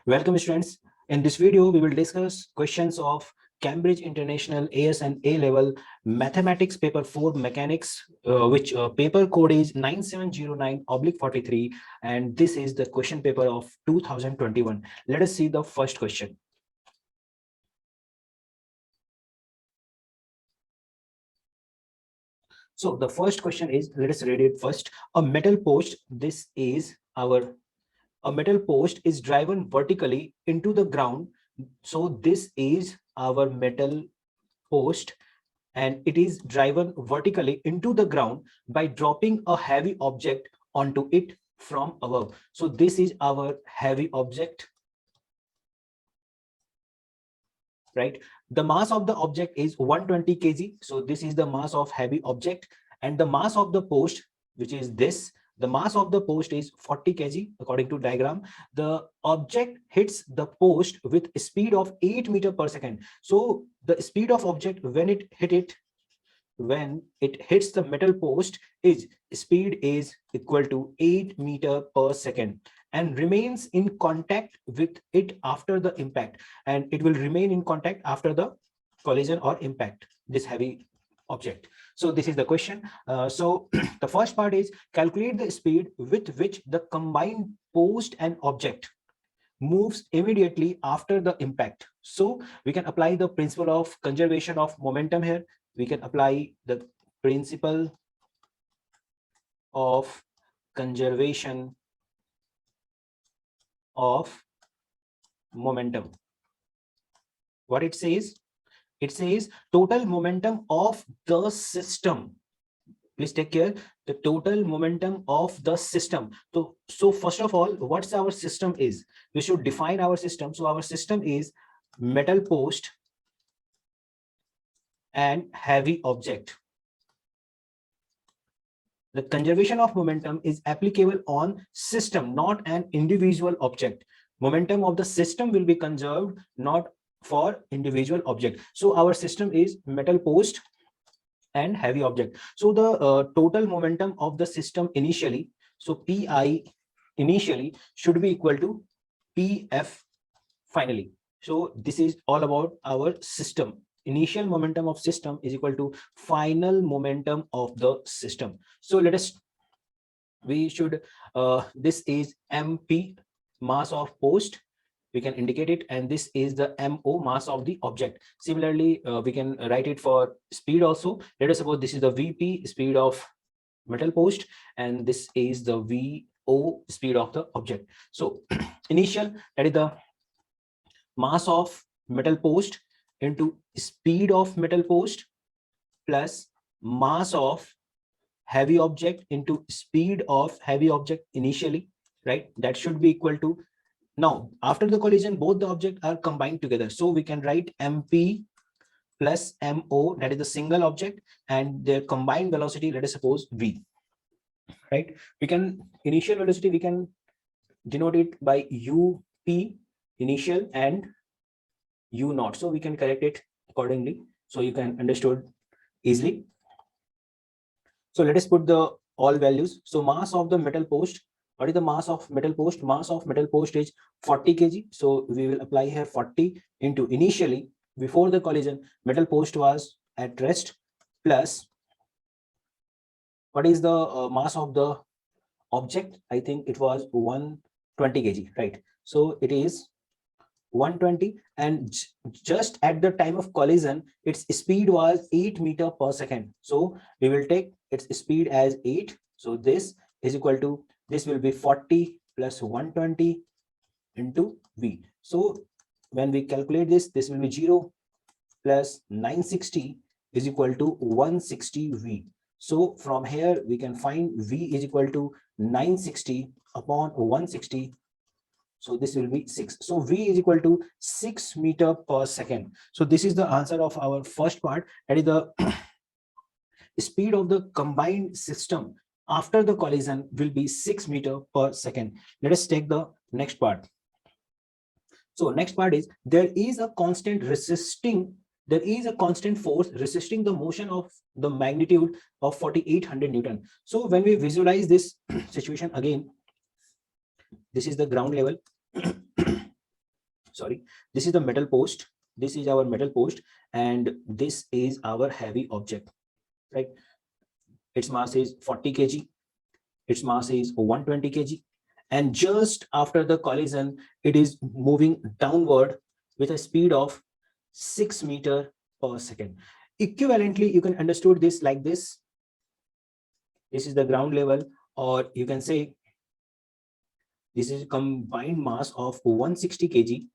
Welcome students. In this video, we will discuss questions of Cambridge International AS and A level mathematics paper 4 mechanics, which paper code is 9709/43, and this is the question paper of 2021. Let us see the first question. So the first question is, let us read it first. A metal post, this is our a metal post is driven vertically into the ground. So this is our metal post, and it is driven vertically into the ground by dropping a heavy object onto it from above. So this is our heavy object, right? The mass of the object is 120 kg. So this is the mass of heavy object, and the mass of the post, which is this, the mass of the post is 40 kg according to diagram. The object hits the post with a speed of 8 meter per second. So the speed of object when it hits the metal post is speed is equal to 8 meter per second, and remains in contact with it after the impact, and it will remain in contact after the collision or impact, this heavy object. So this is the question. So the first part is, calculate the speed with which the combined post and object moves immediately after the impact. So we can apply the principle of conservation of momentum here. We can apply the principle of conservation of momentum. What it says? It says total momentum of the system. Please take care, the total momentum of the system. So first of all, what's our system is? We should define our system. So our system is metal post and heavy object. The conservation of momentum is applicable on system, not an individual object. Momentum of the system will be conserved, not for individual object. So our system is metal post and heavy object. So the total momentum of the system initially, so Pi initially should be equal to Pf finally. So this is all about our system. Initial momentum of system is equal to final momentum of the system. So let us, we should, this is MP, mass of post, we can indicate it, and this is the MO, mass of the object. Similarly, we can write it for speed also. Let us suppose this is the VP, speed of metal post, and this is the VO, speed of the object. So initial, that is the mass of metal post into speed of metal post plus mass of heavy object into speed of heavy object initially, right? That should be equal to, now after the collision both the objects are combined together, so we can write MP plus MO, that is the single object, and their combined velocity, let us suppose V, right? We can, initial velocity we can denote it by UP initial and U naught, so we can correct it accordingly so you can understood easily. So let us put the all values. So mass of the metal post, what is the mass of metal post? Mass of metal post is 40 kg. So we will apply here 40 into initially, before the collision, metal post was at rest, plus what is the mass of the object? I think it was 120 kg, right? So it is 120, and just at the time of collision its speed was 8 meter per second. So we will take its speed as 8. So this is equal to, this will be 40 plus 120 into V. So when we calculate this, this will be 0 plus 960 is equal to 160 V. So from here we can find V is equal to 960 upon 160. So this will be 6. So V is equal to 6 meter per second. So this is the answer of our first part. That is the speed of the combined system after the collision will be 6 meter per second. Let us take the next part. So next part is, there is a constant force resisting the motion of the magnitude of 4800 Newton. So when we visualize this situation again, this is the ground level. sorry, this is the metal post. This is our metal post, and this is our heavy object, right? Its mass is 40 kg. Its mass is 120 kg. And just after the collision, it is moving downward with a speed of 6 meter per second. Equivalently, you can understood this like this. This is the ground level, or you can say this is combined mass of 160 kg,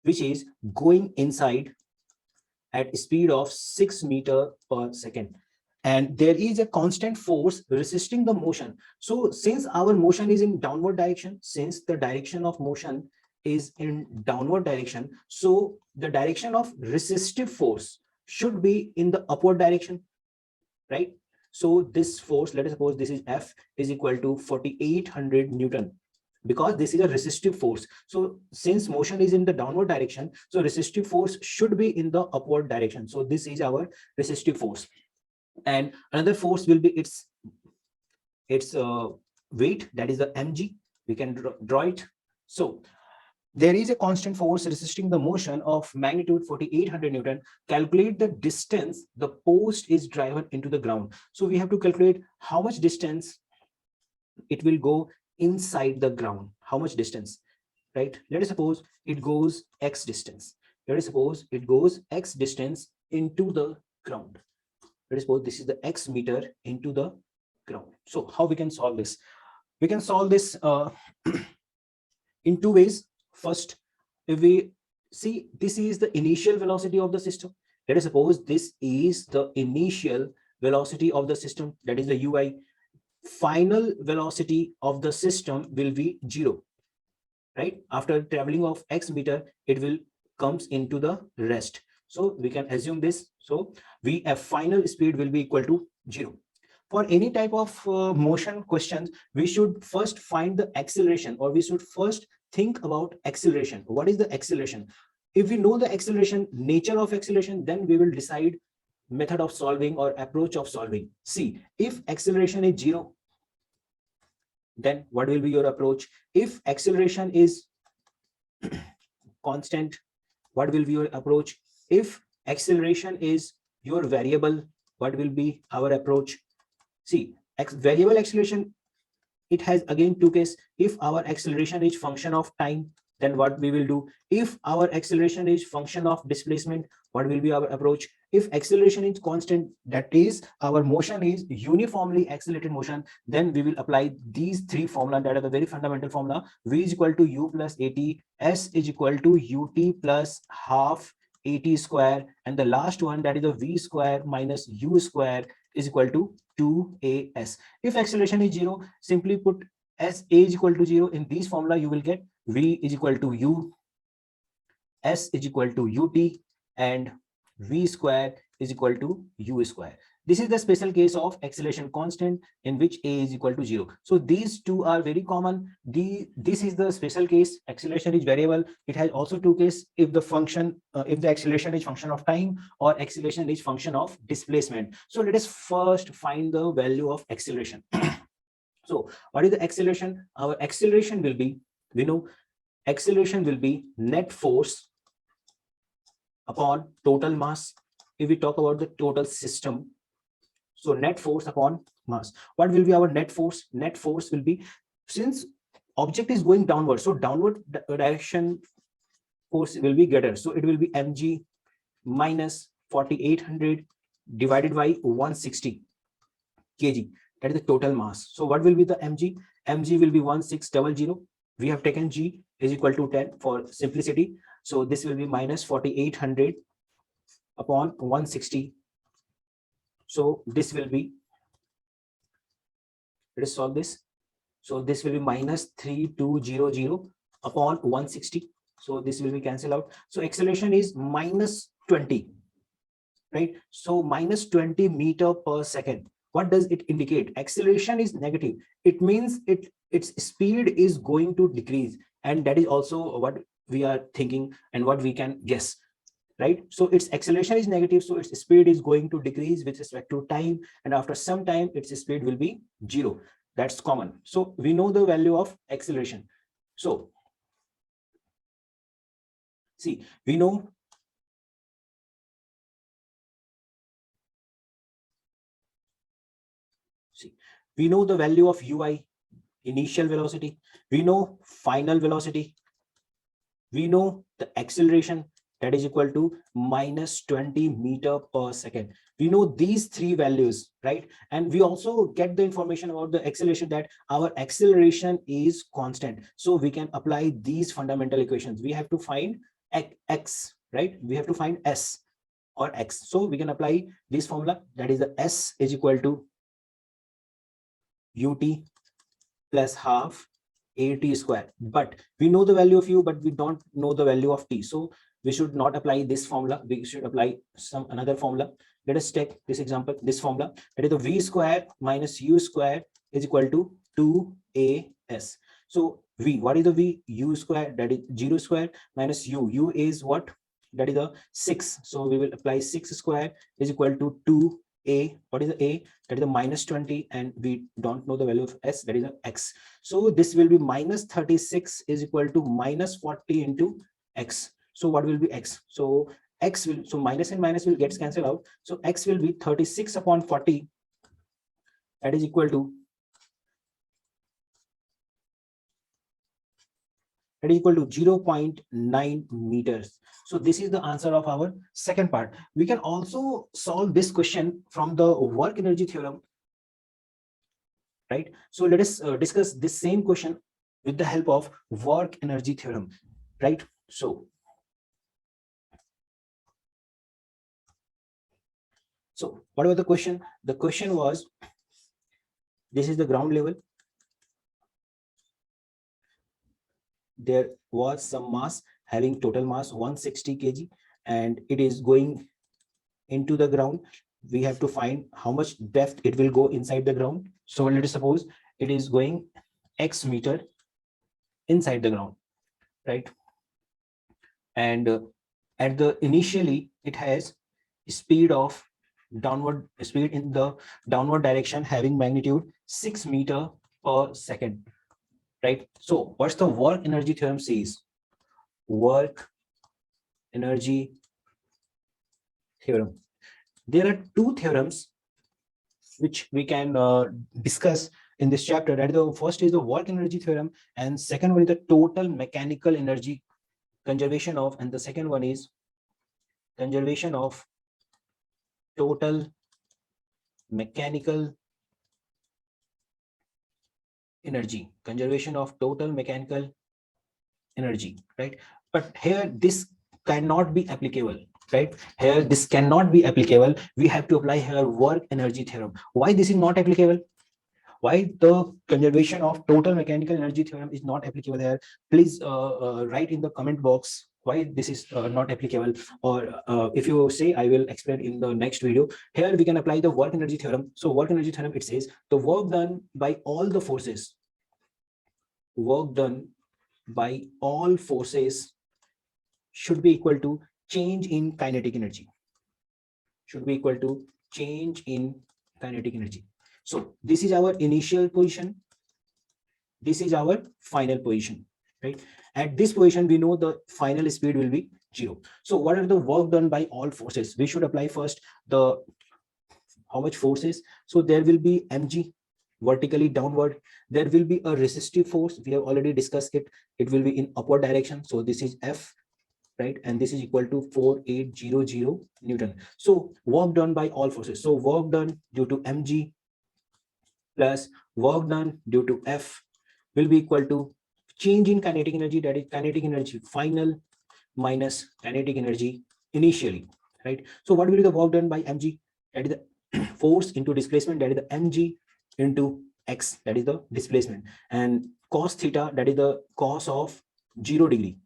which is going inside at speed of 6 meter per second. And there is a constant force resisting the motion. So since our motion is in downward direction, since the direction of motion is in downward direction, so the direction of resistive force should be in the upward direction, right? So this force, let us suppose this is F is equal to 4800 Newton, because this is a resistive force. So since motion is in the downward direction, so resistive force should be in the upward direction. So this is our resistive force. And another force will be its weight, that is the mg. We can draw it. So there is a constant force resisting the motion of magnitude 4800 Newton. Calculate the distance the post is driven into the ground. So we have to calculate how much distance it will go inside the ground. How much distance, right? Let us suppose it goes x distance. Let us suppose it goes x distance into the ground. Let us suppose this is the x meter into the ground. So how we can solve this? We can solve this in two ways. First, if we see, this is the initial velocity of the system. Let us suppose this is the initial velocity of the system, that is the ui. Final velocity of the system will be 0, right? After traveling of x meter, it will comes into the rest. So we can assume this. So a final speed will be equal to 0. For any type of motion questions, we should first find the acceleration, or we should first think about acceleration. What is the acceleration? If we know the acceleration, nature of acceleration, then we will decide method of solving or approach of solving. See, if acceleration is 0, then what will be your approach? If acceleration is constant, what will be your approach? If acceleration is your variable, what will be our approach? See, variable acceleration, it has again two cases. If our acceleration is function of time, then what we will do? If our acceleration is function of displacement, what will be our approach? If acceleration is constant, that is our motion is uniformly accelerated motion, then we will apply these three formula that are the very fundamental formula. V is equal to u plus at, s is equal to ut plus half at square, and the last one, that is the v square minus u square is equal to 2as. If acceleration is 0, simply put s a is equal to 0. In this formula, you will get v is equal to u, s is equal to ut, and v square is equal to u square. This is the special case of acceleration constant, in which a is equal to 0. So these two are very common. This is the special case. Acceleration is variable. It has also two cases: if the function, if the acceleration is function of time, or acceleration is function of displacement. So let us first find the value of acceleration. So what is the acceleration? Our acceleration will be, we know, acceleration will be net force upon total mass. If we talk about the total system, so net force upon mass. What will be our net force? Net force will be, since object is going downward, so downward direction force will be greater. So it will be mg minus 4800 divided by 160 kg. That is the total mass. So what will be the mg? Mg will be 1600. We have taken g is equal to 10 for simplicity. So this will be minus 4800 upon 160. So this will be, let us solve this. So this will be minus 3200 upon 160. So this will be cancelled out. So acceleration is minus 20, right? So minus 20 meter per second. What does it indicate? Acceleration is negative. It means its speed is going to decrease. And that is also what we are thinking and what we can guess, right? So its acceleration is negative, so its speed is going to decrease with respect to time, and after some time its speed will be 0. That's common. So we know the value of acceleration. So See, we know the value of ui, initial velocity. We know final velocity. We know the acceleration, that is equal to minus 20 meter per second. We know these three values, right? And we also get the information about the acceleration, that our acceleration is constant. So we can apply these fundamental equations. We have to find x, right? We have to find s or x. So we can apply this formula, that is the s is equal to ut plus half at square. But we know the value of u, but we don't know the value of t. So we should not apply this formula. We should apply some another formula. Let us take this example, this formula, that is the v square minus u square is equal to 2as. So v, what is the v? U square, that is 0 square, minus u is what? That is the 6. So we will apply 6 square is equal to 2a. What is the a? That is the minus 20, and we don't know the value of s, that is the x. So this will be minus 36 is equal to minus 40 into x. So what will be x? So x will, so minus and minus will get cancelled out. So x will be 36 upon 40, that is equal to 0.9 meters. So this is the answer of our second part. We can also solve this question from the work energy theorem, right? So let us discuss this same question with the help of work energy theorem, right? So what was the question? The question was, this is the ground level. There was some mass having total mass 160 kg, and it is going into the ground. We have to find how much depth it will go inside the ground. So let us suppose it is going x meter inside the ground, right? And at the initially it has speed of downward speed in the downward direction having magnitude 6 meter per second, right? So what's the work energy theorem says? Work energy theorem. There are two theorems which we can discuss in this chapter. That the first is the work energy theorem, and second one is the total mechanical energy conservation of, and the second one is conservation of total mechanical energy, conservation of total mechanical energy, right? But here this cannot be applicable, right? Here this cannot be applicable. We have to apply here work energy theorem. Why this is not applicable? Why the conservation of total mechanical energy theorem is not applicable here? Please write in the comment box why this is not applicable, or if you say, I will explain in the next video. Here we can apply the work energy theorem. So work energy theorem, it says the work done by all the forces, work done by all forces should be equal to change in kinetic energy, should be equal to change in kinetic energy. So this is our initial position, this is our final position, right? At this position we know the final speed will be 0. So what are the work done by all forces? We should apply first the how much forces. So there will be mg vertically downward, there will be a resistive force, we have already discussed it, it will be in upward direction. So this is F, right? And this is equal to 4800 Newton. So work done by all forces. So work done due to mg plus work done due to F will be equal to change in kinetic energy, that is kinetic energy final minus kinetic energy initially, right? So what will be the work done by mg? That is the force into displacement, that is the mg into x, that is the displacement, and cos theta, that is the cos of 0 degree,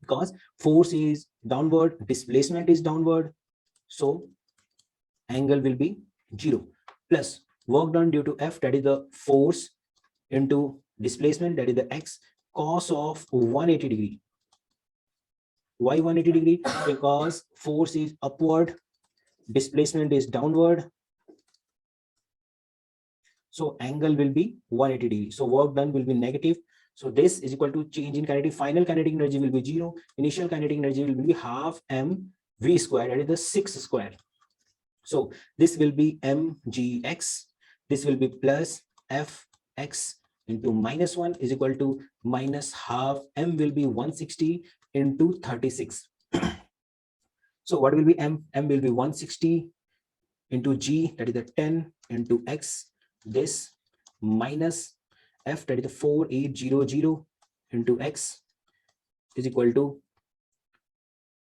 because force is downward, displacement is downward, so angle will be 0, plus work done due to F, that is the force into displacement, that is the x, cos of 180 degree. Why 180 degree? Because force is upward, displacement is downward, so angle will be 180 degree. So work done will be negative. So this is equal to change in kinetic. Final kinetic energy will be 0. Initial kinetic energy will be half mv square, that is the 6 square. So this will be mgx. This will be plus fx into minus 1 is equal to minus half m will be 160 into 36. So what will be m? M will be 160 into g, that is the 10 into x. This minus f, that is the 4800 into x is equal to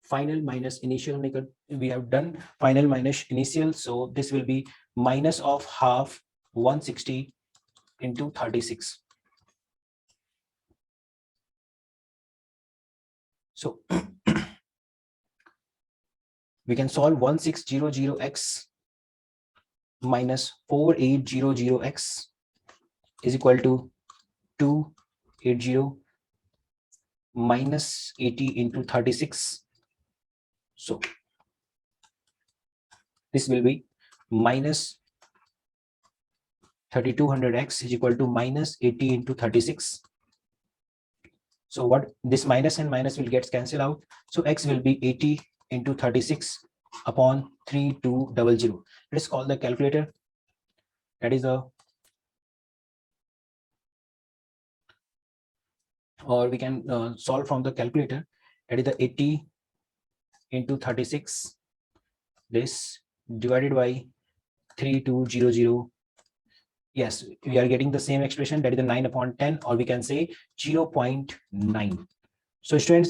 final minus initial. We have done final minus initial, so this will be minus of half 160 into 36. So we can solve 1600x minus 4800x is equal to 280 minus 80 into 36. So this will be minus 3200x is equal to minus 80 into 36. So what this minus and minus will get cancelled out. So x will be 80 into 36 upon 3200. Let's call the calculator. That is a, or we can solve from the calculator. That is the 80 into 36. This divided by 3200. Yes, we are getting the same expression, that is the 9 upon 10, or we can say 0.9. So students,